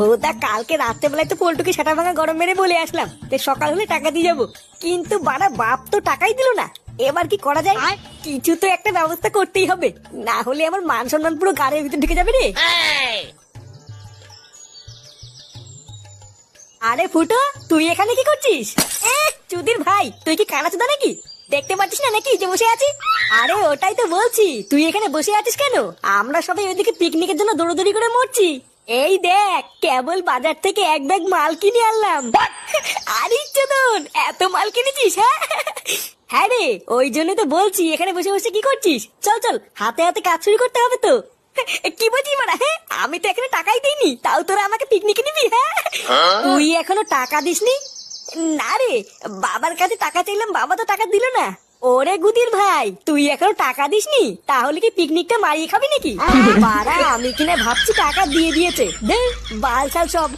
ভোদা কালকে রাত্রেবেলায় তো পল্টুকে সেটা ভাঙা গরম মেরে বলে আসলাম যে সকাল হলে টাকা দিয়ে যাবো, কিন্তু বাড়া বাপ তো টাকাই দিল না। এবার কি করা যায়? কিছু তো একটা ব্যবস্থা করতেই হবে, না হলে আমার মান সম্মান পুরো গাড়ির ভিতর ঢুকে যাবে রে। আরে ফুটো, তুই এখানে কি করছিস? চুদির ভাই, তুই কি কানা চুদা নাকি? দেখতে পাচ্ছিস না নাকি যে বসে আছি? আরে ওটাই তো বলছি, তুই এখানে বসে আছিস কেন? আমরা সবাই ওইদিকে পিকনিকের জন্য দৌড়দৌড়ি করে মরছি। এই দেখ, কেবল বাজার থেকে এক ব্যাগ মাল কিনে আনলাম। আরে চোদন, এত মাল কিনেছিস? হ্যাঁ হ্যাঁ রে, ওই জন্য তো বলছি এখানে বসে বসে কি করছিস। চল চল, হাতে হাতে কাজ শুরু করতে হবে তো। কি বলছিস মারা? হ্যাঁ, আমি তো এখানে টাকাই দিইনি, তাও তোরা আমাকে পিকনিকে নিবি? হ্যাঁ, তুই এখনো টাকা দিসনি? না রে, বাবার কাছে টাকা চাইলাম, বাবা তো টাকা দিল না। ওরে গুদির ভাই, তুই এখনো টাকা দিসনি, তাহলে কি পিকনিকটা মারিয়ে খাবি নাকি? বাড়া, আমি কিনা ভাবছি টাকা দিয়ে দিয়েছে। দে বাল ছাল সব।